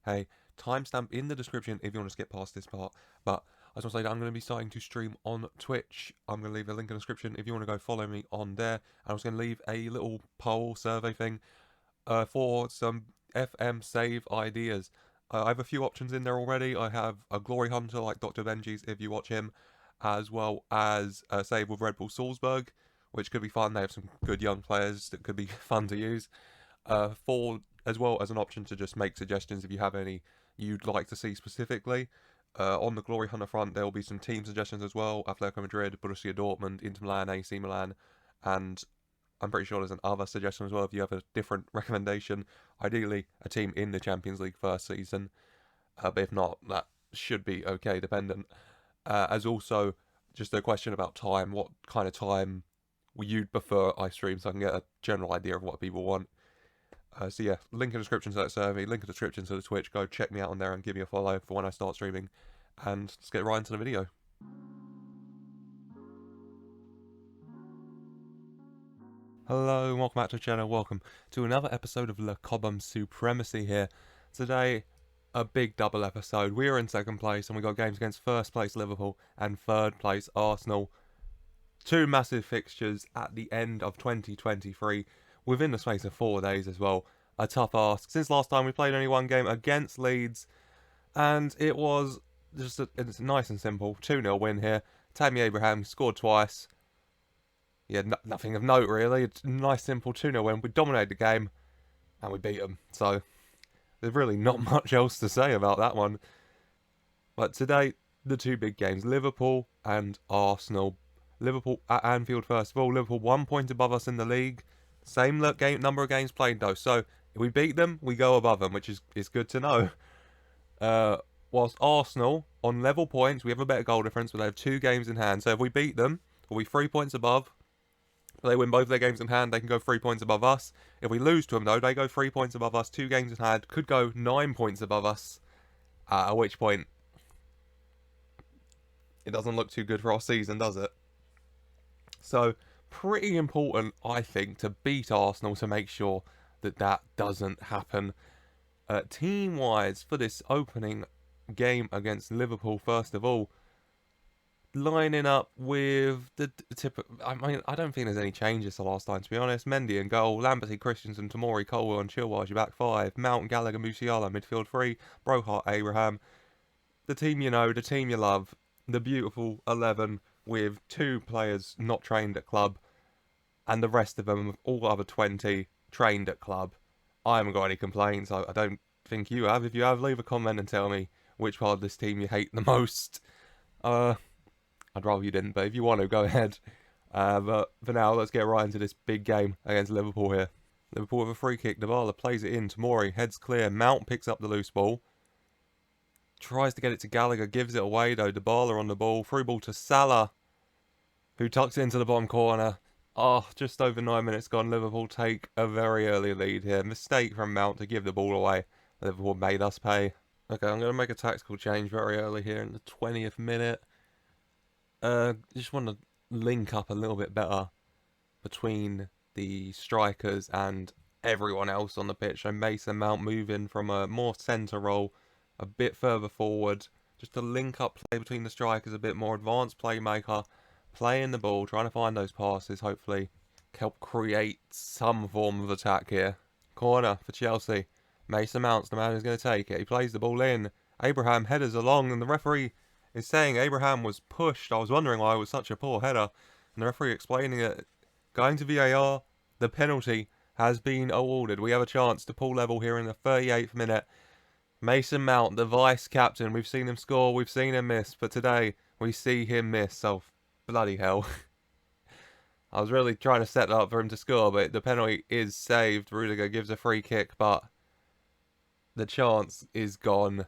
Hey, timestamp in the description if you want to skip past this part. But I just want to say that I'm going to be starting to stream on Twitch. I'm going to leave a link in the description if you want to go follow me on there. I was going to leave a little poll survey thing for some FM save ideas. I have a few options in there already. I have a Glory Hunter like Dr. Benji's if you watch him, as well as a save with Red Bull Salzburg, which could be fun. They have some good young players that could be fun to use. For as well as an option to just make suggestions if you have any you'd like to see specifically. On the Glory Hunter front, there will be some team suggestions as well: Atletico Madrid, Borussia Dortmund, Inter Milan, AC Milan, and I'm pretty sure there's an other suggestion as well if you have a different recommendation. Ideally, a team in the Champions League first season, but if not, that should be okay, dependent. As also, just a question about time. What kind of time you'd prefer I stream so I can get a general idea of what people want. So yeah, link in the description to that survey, link in the description to the Twitch. Go check me out on there and give me a follow for when I start streaming. And let's get right into the video. Hello and welcome back to the channel. Welcome to another episode of Le Cobham Supremacy here. Today, a big double episode. We are in second place and we got games against first place Liverpool and third place Arsenal. Two massive fixtures at the end of 2023 within the space of 4 days as well. A tough ask. Since last time we played only one game against Leeds and it was just it's nice and simple. 2-0 win here. Tammy Abraham scored twice. Yeah, nothing of note really. It's a nice simple 2-0 win. We dominated the game and we beat them. So there's really not much else to say about that one. But today, the two big games, Liverpool and Arsenal. Liverpool at Anfield first of all. Liverpool 1 point above us in the league. Same number of games played though. So if we beat them, we go above them, which is good to know. Whilst Arsenal, on level points, we have a better goal difference, but they have 2 games in hand. So if we beat them, we'll be 3 points above. If they win both their games in hand, they can go 3 points above us. If we lose to them though, they go 3 points above us, 2 games in hand, could go 9 points above us. At which point, it doesn't look too good for our season, does it? So, pretty important, I think, to beat Arsenal to make sure that that doesn't happen. Team-wise, for this opening game against Liverpool, first of all, lining up with the I mean, I don't think there's any changes to last time, to be honest. Mendy in goal, Lamberty, Christensen, Tomori, Colwell and Chilwell, your back 5, Mount, Gallagher, Musiala, midfield 3, Brohart, Abraham. The team you know, the team you love, the beautiful 11 with 2 players not trained at club and the rest of them, all other 20, trained at club. I haven't got any complaints. I don't think you have. If you have, leave a comment and tell me which part of this team you hate the most. I'd rather you didn't, but if you want to, go ahead. But for now, let's get right into this big game against Liverpool here. Liverpool with a free kick. Dybala plays it in. Tomori heads clear. Mount picks up the loose ball. Tries to get it to Gallagher. Gives it away, though. Dybala on the ball. Through ball to Salah, who tucks it into the bottom corner. Oh, just over 9 minutes gone. Liverpool take a very early lead here. Mistake from Mount to give the ball away. Liverpool made us pay. Okay, I'm going to make a tactical change very early here in the 20th minute. Just want to link up a little bit better between the strikers and everyone else on the pitch. So Mason Mount moving from a more centre role a bit further forward, just to link up play between the strikers, a bit more advanced playmaker, playing the ball, trying to find those passes, hopefully help create some form of attack here. Corner for Chelsea. Mason Mount's the man who's going to take it. He plays the ball in. Abraham headers along, and the referee is saying Abraham was pushed. I was wondering why it was such a poor header. And the referee explaining it. Going to VAR, the penalty has been awarded. We have a chance to pull level here in the 38th minute. Mason Mount, the vice-captain. We've seen him score, we've seen him miss. But today, we see him miss. Oh, bloody hell. I was really trying to set that up for him to score, but the penalty is saved. Rudiger gives a free kick, but the chance is gone.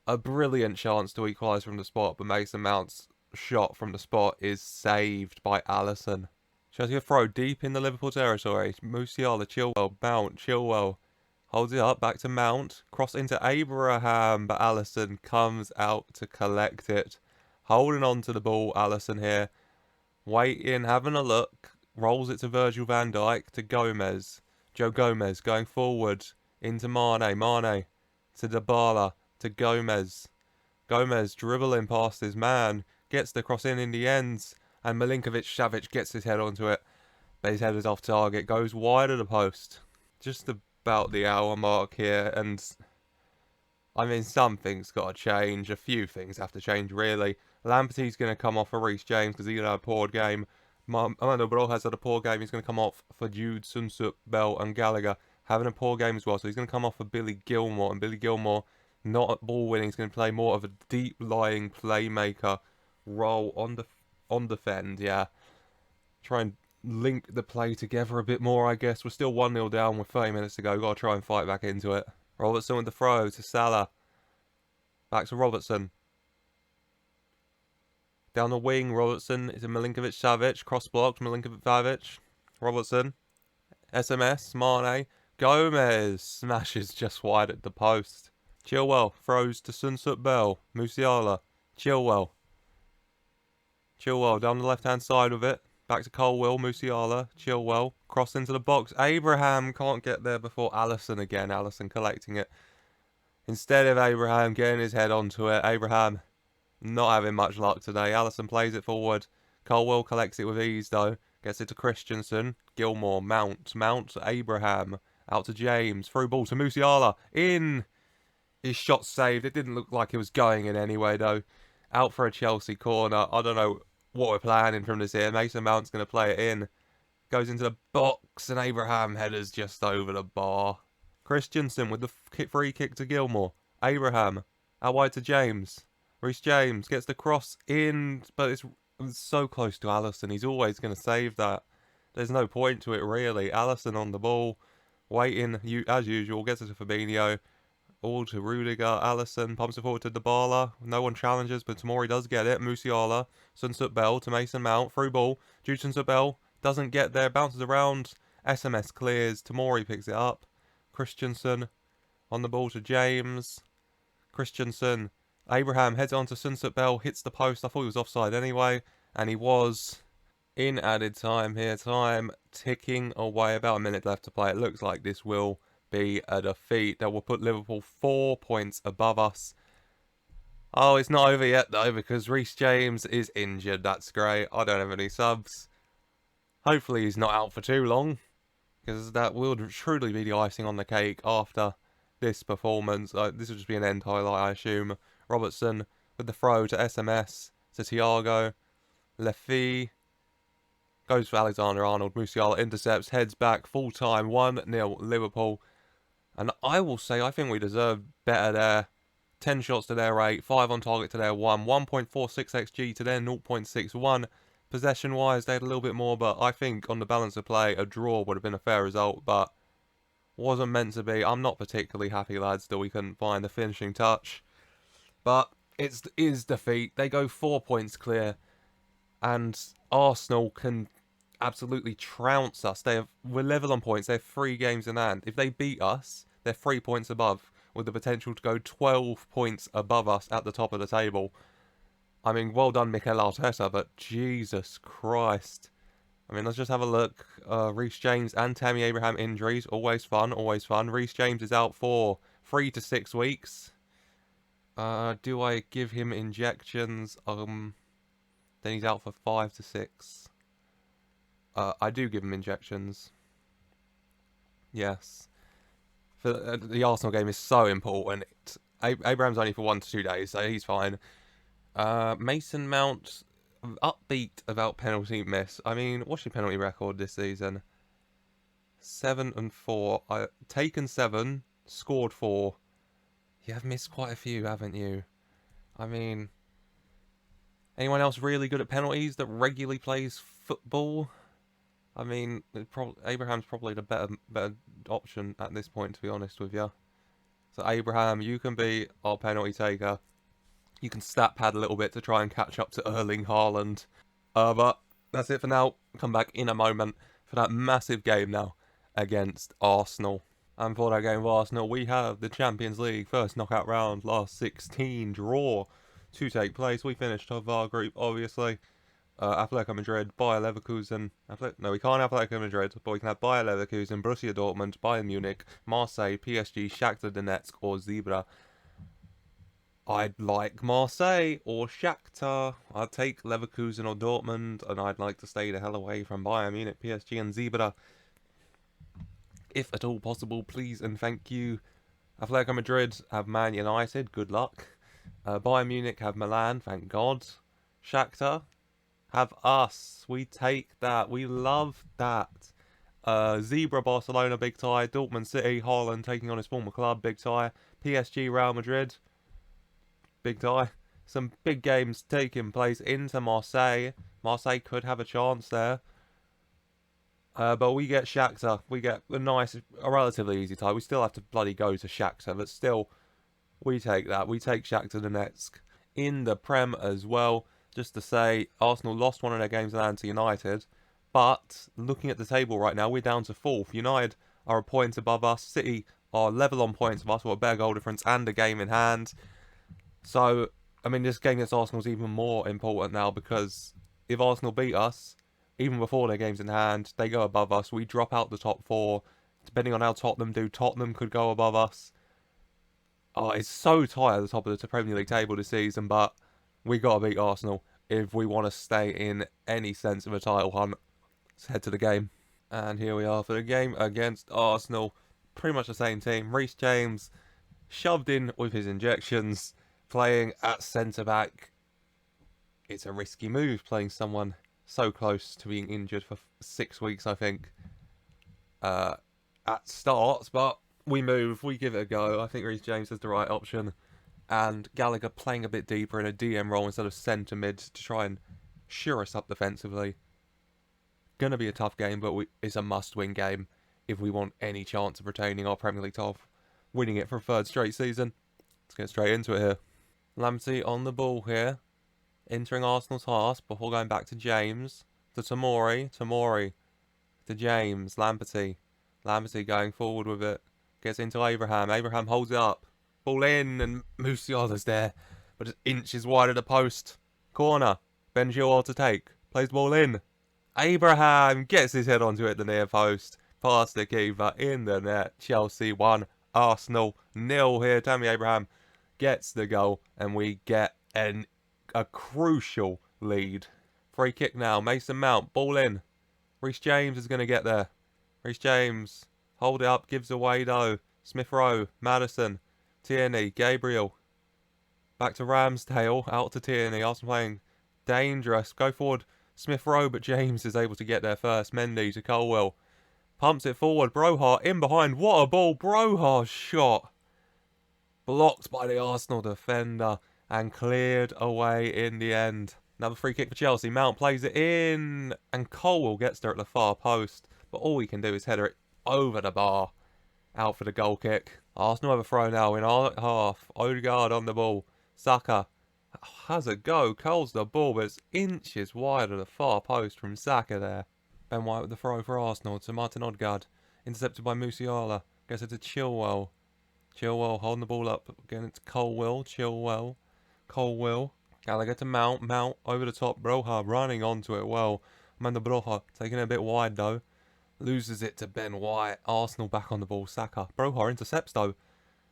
A brilliant chance to equalise from the spot, but Mason Mount's shot from the spot is saved by Alisson. Chelsea a throw deep in the Liverpool territory. Musiala, Chilwell, Mount, Chilwell holds it up, back to Mount. Cross into Abraham, but Alisson comes out to collect it. Holding on to the ball, Alisson here. Waiting, having a look. Rolls it to Virgil van Dijk, to Gomez. Joe Gomez going forward into Mane. Mane to Dybala, to Gomez. Gomez dribbling past his man, gets the cross in the ends, and Milinkovic-Savic gets his head onto it. But his head is off target, goes wide of the post. Just about the hour mark here, and I mean, something's got to change. A few things have to change, really. Lamperty's going to come off for Reece James because he had a poor game. Armando Broja's had a poor game. He's going to come off for Jude, Sunsup, Bell, and Gallagher having a poor game as well. So he's going to come off for Billy Gilmore. And Billy Gilmore, not at ball winning, he's going to play more of a deep-lying playmaker role on defend. Yeah, try and link the play together a bit more, I guess. We're still 1-0 down with 30 minutes to go. Got to try and fight back into it. Robertson with the throw to Salah. Back to Robertson. Down the wing, Robertson is a Milinkovic-Savic. Cross-blocked, Milinkovic-Savic. Robertson. SMS, Mane. Gomez smashes just wide at the post. Chilwell throws to Sunsup Bell. Musiala. Chilwell. Chilwell down the left-hand side of it. Back to Colwill, Musiala, Chilwell, cross into the box. Abraham can't get there before Alisson again. Alisson collecting it. Instead of Abraham getting his head onto it, Abraham not having much luck today. Alisson plays it forward. Colwill collects it with ease though. Gets it to Christensen. Gilmore, Mount, Abraham. Out to James. Through ball to Musiala. In. His shot saved. It didn't look like it was going in anyway though. Out for a Chelsea corner. I don't know what we're planning from this here. Mason Mount's going to play it in. Goes into the box and Abraham headers just over the bar. Christensen with the free kick to Gilmore. Abraham out wide to James. Reece James gets the cross in, but it's so close to Alisson. He's always going to save that. There's no point to it really. Alisson on the ball. Waiting as usual. Gets it to Fabinho. All to Rudiger, Alisson, pumps it forward to Dybala. No one challenges, but Tomori does get it. Musiala, Sunsup Bell to Mason Mount. Through ball. Jude Sunsup Bell doesn't get there. Bounces around. SMS clears. Tomori picks it up. Christensen on the ball to James. Christensen. Abraham heads on to Sunsup Bell. Hits the post. I thought he was offside anyway. And he was. In added time here. Time ticking away. About a minute left to play. It looks like this will be a defeat that will put Liverpool 4 points above us. Oh, it's not over yet though because Reece James is injured. That's great. I don't have any subs. Hopefully he's not out for too long because that will truly be the icing on the cake after this performance. This will just be an end highlight, I assume. Robertson with the throw to SMS to Thiago. Lefi goes for Alexander-Arnold. Musiala intercepts, heads back, full time, 1-0 Liverpool. And I will say, I think we deserve better there. 10 shots to their 8, 5 on target to their 1, 1.46 XG to their 0.61. Possession-wise, they had a little bit more, but I think on the balance of play, a draw would have been a fair result, but wasn't meant to be. I'm not particularly happy, lads, that we couldn't find the finishing touch. But it is defeat. They go 4 points clear, and Arsenal can absolutely trounce us. We're level on points. They have 3 games in hand. If they beat us, they're 3 points above, with the potential to go 12 points above us at the top of the table. I mean, well done, Mikel Arteta, but Jesus Christ. I mean, let's just have a look. Reece James and Tammy Abraham injuries. Always fun, always fun. Reece James is out for 3 to 6 weeks. Do I give him injections? Then he's out for 5 to 6. I do give him injections. Yes. The Arsenal game is so important. Abraham's only for 1 to 2 days, so he's fine. Mason Mount, upbeat about penalty miss. I mean, what's your penalty record this season? 7 and 4. Taken 7, scored 4. You have missed quite a few, haven't you? I mean, anyone else really good at penalties that regularly plays football? I mean, Abraham's probably the better option at this point, to be honest with you. So Abraham, you can be our penalty taker. You can stat pad a little bit to try and catch up to Erling Haaland. But that's it for now. Come back in a moment for that massive game now against Arsenal. And for that game of Arsenal, we have the Champions League first knockout round, last 16 draw to take place. We finished top of our group, obviously. Atletico Madrid, Bayer Leverkusen. No, we can't have Atletico Madrid, but we can have Bayer Leverkusen, Borussia Dortmund, Bayern Munich, Marseille, PSG, Shakhtar Donetsk, or Zebra. I'd like Marseille or Shakhtar. I'd take Leverkusen or Dortmund, and I'd like to stay the hell away from Bayern Munich, PSG, and Zebra. If at all possible, please and thank you. Atletico Madrid have Man United, good luck. Bayern Munich have Milan, thank God. Shakhtar have us. We take that. We love that. Zebra Barcelona, big tie. Dortmund City, Haaland taking on his former club, big tie. PSG Real Madrid, big tie. Some big games taking place into Marseille. Marseille could have a chance there. But we get Shakhtar. We get a relatively easy tie. We still have to bloody go to Shakhtar, but still, we take that. We take Shakhtar Donetsk in the Prem as well. Just to say, Arsenal lost one of their games to United, but looking at the table right now, we're down to 4th. United are a point above us. City are level on points with us with a better goal difference and a game in hand. So, I mean, this game against Arsenal is even more important now because if Arsenal beat us, even before their games in hand, they go above us. We drop out the top 4. Depending on how Tottenham do, Tottenham could go above us. Oh, it's so tight at the top of the Premier League table this season, but we got to beat Arsenal if we want to stay in any sense of a title hunt. Let's head to the game. And here we are for the game against Arsenal. Pretty much the same team. Reece James shoved in with his injections, playing at centre-back. It's a risky move, playing someone so close to being injured for 6 weeks, I think, at starts, but we move, we give it a go. I think Reece James is the right option, and Gallagher playing a bit deeper in a DM role instead of centre mid to try and sure us up defensively. Gonna be a tough game, but it's a must-win game if we want any chance of retaining our Premier League top, winning it for a 3rd straight season. Let's get straight into it here. Lamptey on the ball here, entering Arsenal's half before going back to James, to Tomori, to James, Lamptey going forward with it, gets into Abraham holds it up, ball in, and Musiala's there, but just inches wide of the post, corner, Ben Chilwell to take, plays the ball in, Abraham gets his head onto it, the near post, past the keeper, in the net, Chelsea 1, Arsenal 0 here. Tammy Abraham gets the goal, and we get a crucial lead. Free kick now, Mason Mount, ball in. Reece James is going to get there. Reece James, hold it up, gives away though. Smith Rowe, Maddison, Tierney, Gabriel. Back to Ramsdale, out to Tierney. Arsenal playing dangerous. Go forward, Smith Rowe, but James is able to get there first. Mendy to Colwell. Pumps it forward. Broha in behind. What a ball. Broha's shot. Blocked by the Arsenal defender and cleared away in the end. Another free kick for Chelsea. Mount plays it in, and Colwell gets there at the far post. But all he can do is header it over the bar. Out for the goal kick. Arsenal have a throw now in our half. Odegaard on the ball. Saka has a go. Coles the ball, but it's inches wide of the far post from Saka there. Ben White with the throw for Arsenal to Martin Odegaard. Intercepted by Musiala. Gets it to Chilwell. Chilwell holding the ball up. Again, it's Colwell. Colwell. Gallagher to Mount. Mount over the top. Broha running onto it well. Amanda Broha taking it a bit wide though. Loses it to Ben White. Arsenal back on the ball. Saka. Broha intercepts though.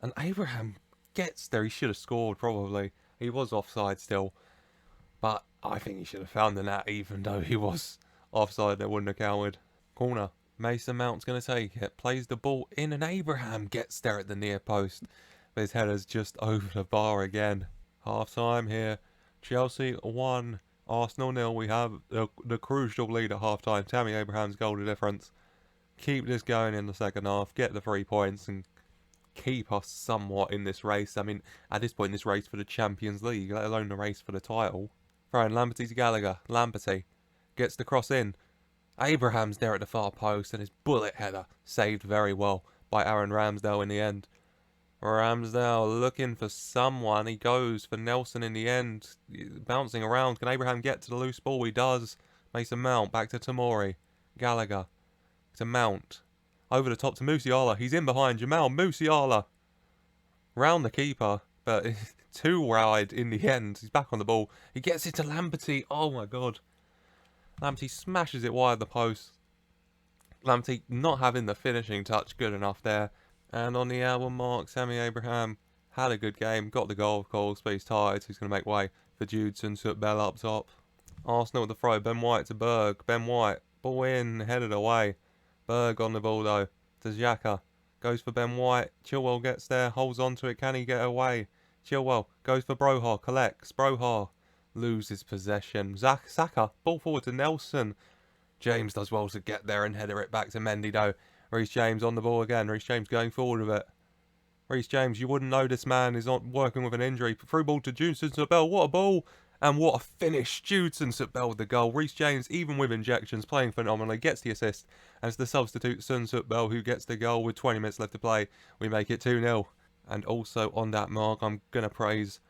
And Abraham gets there. He should have scored probably. He was offside still. But I think he should have found the net even though he was offside. That wouldn't have counted. Corner. Mason Mount's going to take it. Plays the ball in and Abraham gets there at the near post. But his header's just over the bar again. Half time here. Chelsea 1. Arsenal 0. We have the crucial lead at half time. Tammy Abraham's goal to difference. Keep this going in the second half. Get the 3 points and keep us somewhat in this race. I mean, at this point in this race for the Champions League, let alone the race for the title. Throwing Lamptey to Gallagher. Lamptey gets the cross in. Abraham's there at the far post and his bullet header saved very well by Aaron Ramsdale in the end. Ramsdale looking for someone. He goes for Nelson in the end. Bouncing around. Can Abraham get to the loose ball? He does. Mason Mount back to Tomori. Gallagher to Mount. Over the top to Musiala. He's in behind Jamal Musiala. Round the keeper. But too wide in the end. He's back on the ball. He gets it to Lamptey. Oh my god. Lamptey smashes it wide the post. Lamptey not having the finishing touch good enough there. And on the hour mark, Sammy Abraham had a good game. Got the goal, of course, but he's tired, so he's going to make way for Judson to Bell up top. Arsenal with the throw. Ben White to Berg. Ben White. Ball in, headed away. Berg on the ball, though, to Xhaka. Goes for Ben White. Chilwell gets there, holds on to it. Can he get away? Chilwell goes for Broha. Collects. Broha loses possession. Saka. Ball forward to Nelson. James does well to get there and header it back to Mendy, though. Reece James on the ball again. Reece James going forward with it. Reece James, you wouldn't know this man is not working with an injury. Through ball to Judson to Bell. What a ball! And what a finish. Judson to Bell with the goal. Reece James, even with injections, playing phenomenally. Gets the assist. And it's the substitute, Sun Bell, who gets the goal with 20 minutes left to play. We make it 2-0. And also on that mark, I'm going to praise.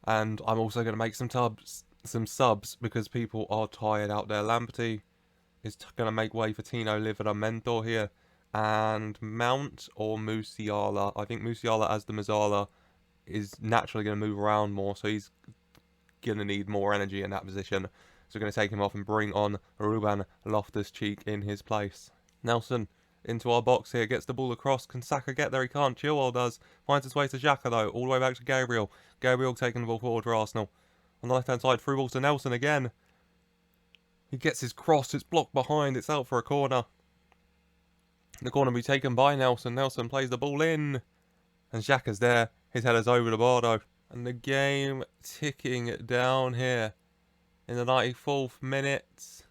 And I'm also going to make some subs because people are tired out there. Lamptey is going to make way for Tino Livramento here. And Mount or Musiala. I think Musiala as the Mazzala is naturally going to move around more, so he's going to need more energy in that position. So we're going to take him off and bring on Ruben Loftus-Cheek in his place. Nelson into our box here, gets the ball across. Can Saka get there? He can't. Chilwell does. Finds his way to Xhaka though, all the way back to Gabriel. Gabriel taking the ball forward for Arsenal. On the left-hand side, through ball to Nelson again. He gets his cross, it's blocked behind, it's out for a corner. The corner will be taken by Nelson. Nelson plays the ball in. And Xhaka's there. His header's over the bar though. And the game ticking down here. In the 94th minute.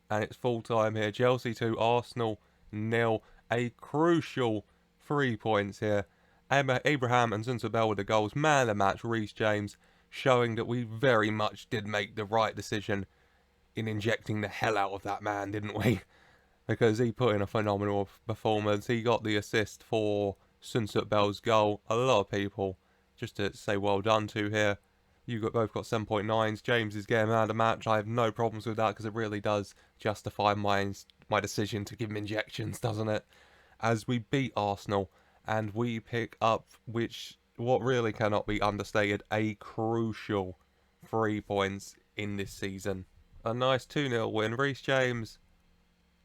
And it's full time here. Chelsea 2, Arsenal 0. A crucial 3 points here. Abraham and Bell with the goals. Man of the match, Reece James. Showing that we very much did make the right decision in injecting the hell out of that man, didn't we? Because he put in a phenomenal performance. He got the assist for Sunset Bell's goal. A lot of people, just to say well done to here. Both got 7.9s. James is getting out of the match. I have no problems with that because it really does justify my decision to give him injections, doesn't it? As we beat Arsenal and we pick up, what really cannot be understated, a crucial 3 points in this season. A nice 2-0 win. Reece James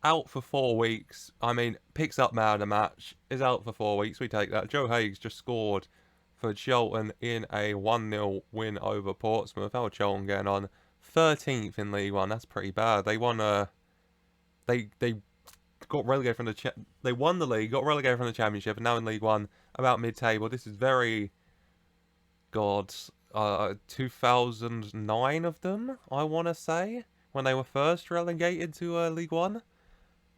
out for 4 weeks. I mean, picks up man of the match. Is out for 4 weeks. We take that. Joe Higgs just scored for Charlton in a 1-0 win over Portsmouth. How Charlton getting on? 13th in League One. That's pretty bad. They won they got relegated from they won the league, got relegated from the Championship, and now in League One, about mid-table. This is very 2009 of them, I want to say, when they were first relegated to League One.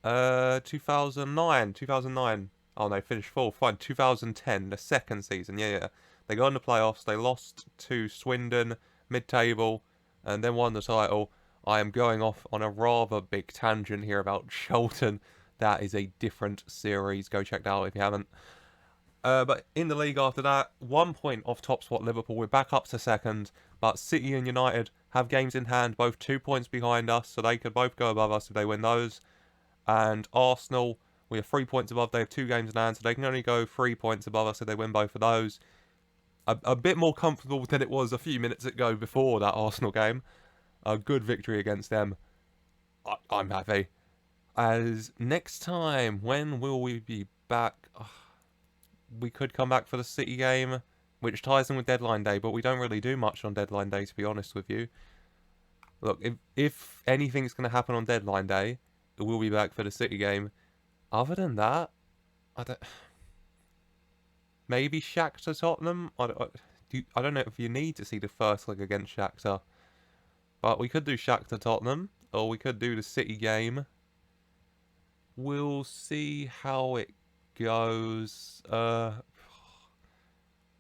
2009. Oh, no, finished 4th. Fine, 2010, the second season. Yeah. They got in the playoffs. They lost to Swindon, mid-table, and then won the title. I am going off on a rather big tangent here about Charlton. That is a different series. Go check that out if you haven't. But in the league after that, 1 point off top spot Liverpool. We're back up to second, but City and United have games in hand, both 2 points behind us, so they could both go above us if they win those. And Arsenal, we are 3 points above. They have 2 games in hand, so they can only go 3 points above us if they win both of those. A bit more comfortable than it was a few minutes ago before that Arsenal game. A good victory against them. I'm happy. As next time, when will we be back? We could come back for the City game, which ties in with deadline day, but we don't really do much on deadline day, to be honest with you. Look, if anything's going to happen on deadline day, we'll be back for the City game. Other than that, I don't... Maybe Shakhtar Tottenham? I don't know if you need to see the first leg against Shakhtar. But we could do Shakhtar Tottenham, or we could do the City game. We'll see how it goes.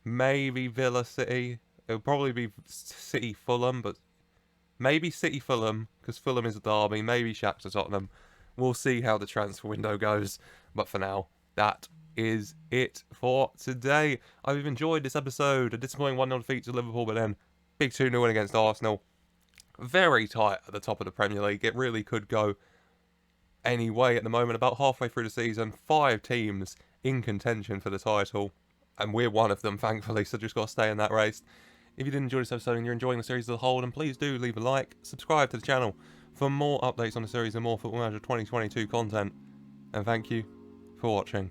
Maybe Villa City. It'll probably be City Fulham, but maybe City Fulham, because Fulham is a derby. Maybe Shakhtar Tottenham. We'll see how the transfer window goes. But for now, that is it for today. I hope you've enjoyed this episode. A disappointing 1-0 defeat to Liverpool, but then big 2-0 win against Arsenal. Very tight at the top of the Premier League. It really could go any way at the moment. About halfway through the season, 5 teams in contention for the title. And we're one of them, thankfully, so just got to stay in that race. If you did enjoy this episode and you're enjoying the series as a whole, then please do leave a like, subscribe to the channel for more updates on the series and more Football Manager 2022 content. And thank you for watching.